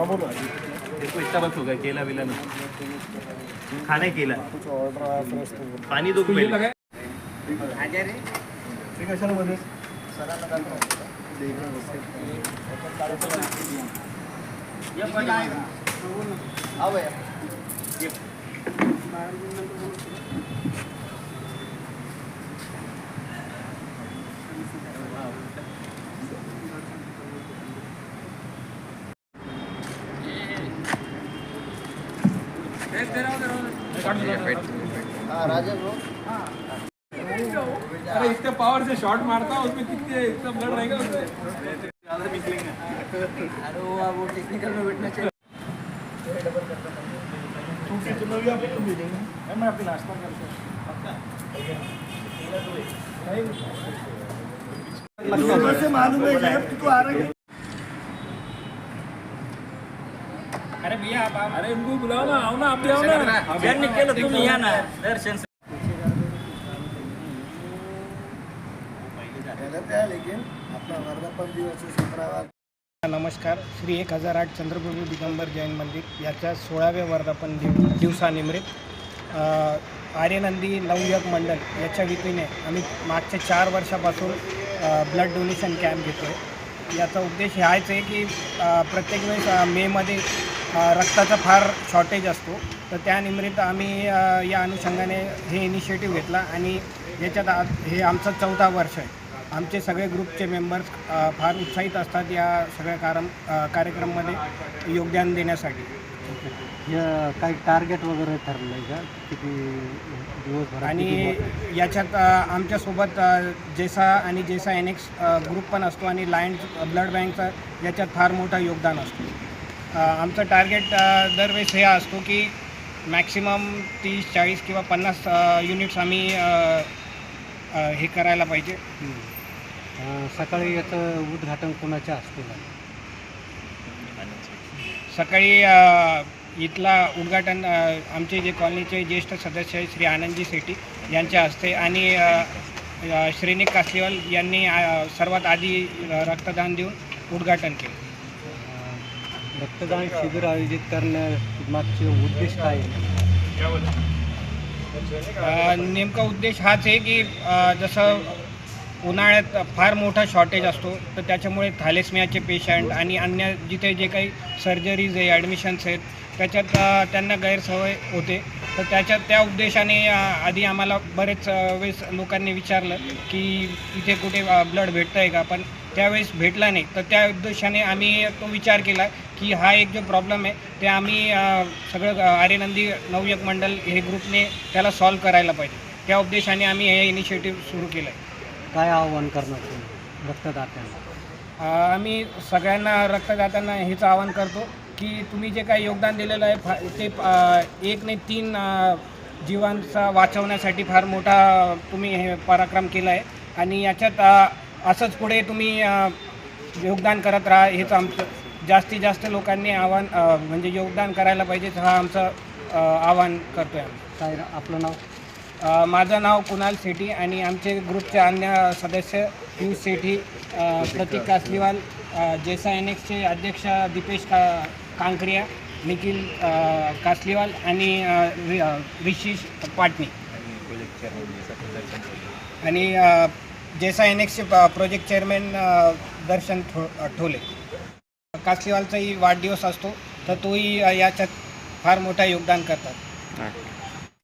देखो इतना बस होगा, केला वेला ना खाना ही केला, पानी दो पहले। अरे इतने पावर से शॉट मारता हूँ, उसमें कितने इतना ब्लड रहेगा उसमें ज़्यादा निकलेंगे। अरे वो टेक्निकल में बैठना चाहिए। मैं अपनी नाश्ता करता हूँ से मालूम है लेफ्ट को आ रहे हैं। अरे भैया आप अरे इनको बुलाओ ना, आओ ना, आप भी आओ ना। जर निकलो तुम या ना दर्शन से लेकिन अपना वर्धापन दिवस 17वा। नमस्कार. श्री 1008 चंद्रप्रभू दिगंबर जैन मंदिर याच्या 16व्या वर्धापन दिवसानिमित्त आर्यनंदी नवयुवक मंडळ याच्या वतीने आम्ही मागच्या 4 वर्षापासून ब्लड डोनेशन कॅम्प घेतो आहे. याचा उद्देश हाच आहे की प्रत्येक वेळेस मेमध्ये रक्ताचा फार शॉर्टेज असतो, तर त्यानिमित्त आम्ही या अनुषंगाने हे इनिशिएटिव्ह घेतला आणि याच्यात हे आमचं 4था वर्ष आहे. आमचे सगळे ग्रुपचे मेंबर्स फार उत्साहित असतात या सगळ्या कार्यक्रममध्ये योगदान देण्यासाठी. काही टार्गेट वगैरे ठरलं आहे का, किती दिवसभर? आणि याच्यात आमच्यासोबत जेसा आणि जेसा NX ग्रुप पण असतो आणि लायन्स ब्लड बँकचा याच्यात फार मोठा योगदान असतो. आमचं टार्गेट दरवेळेस हे असतो की मॅक्सिमम 30, 40 किंवा 50 युनिट्स आम्ही हे करायला पाहिजे. सकाळी याचं उद्घाटन कोणाच्या हस्ते झालं? सकाळी इथला उद्घाटन आमचे जे कॉलनीचे ज्येष्ठ सदस्य आहे श्री आनंदजी सेठी यांच्या हस्ते आणि श्रीनिक कासलीवाल यांनी सर्वात आधी रक्तदान देऊन उद्घाटन केलं. रक्तदान शिबिर आयोजित करण्यामागचे उद्देश काय आहे? नेमका उद्देश हाच आहे की जसं उन्हाळ्यात फार मोठा शॉर्टेज असतो, तर त्याच्यामुळे थॅलेसेमियाचे पेशंट आणि अन्य जिथे जे काही सर्जरीज आहे, ॲडमिशन्स आहेत, त्याच्यात त्यांना गैरसवय होते. तर त्या उद्देशाने आधी आम्हाला बरेच वेळेस लोकांनी विचारलं की इथे कुठे ब्लड भेटतं आहे का, पण त्यावेळेस भेटला नाही. तर त्या उद्देशाने आम्ही तो विचार केला की हा एक जो प्रॉब्लेम आहे ते आम्ही सगळं आर्यनंदी नवयुवक मंडळ हे ग्रुपने त्याला सॉल्व्ह करायला पाहिजे. त्या उद्देशाने आम्ही हे इनिशिएटिव्ह सुरू केलं आहे. काय आव्हान करणार तुम्ही रक्तदात्यांना? आम्ही सगळ्यांना रक्तदात्यांना हेच आवाहन करतो की तुम्ही जे काही योगदान दिलेलं आहे ते 1 नाही 3 जीवांचा वाचवण्यासाठी फार मोठा तुम्ही हे पराक्रम केला आहे आणि याच्यात असंच पुढे तुम्ही योगदान करत राहा. हेच आमचं जास्तीत जास्त लोकांनी आव्हान म्हणजे योगदान करायला पाहिजे, हा आमचं आव्हान करतो आहे. काय आपलं नाव? माझं नाव कुणाल सेठी आणि आमचे ग्रुपचे अन्य सदस्य पियुष सेठी, प्रतीक कासलीवाल, जेसा NXचे अध्यक्ष दीपेश कांकरिया, निखिल कासलीवाल आणि ऋषिश पाटणी आणि जेसा NXचे प्रोजेक्ट चेअरमॅन दर्शन ठोले. कासलीवालचाही वाढदिवस असतो, तर तोही याच्यात फार मोठा योगदान करतात.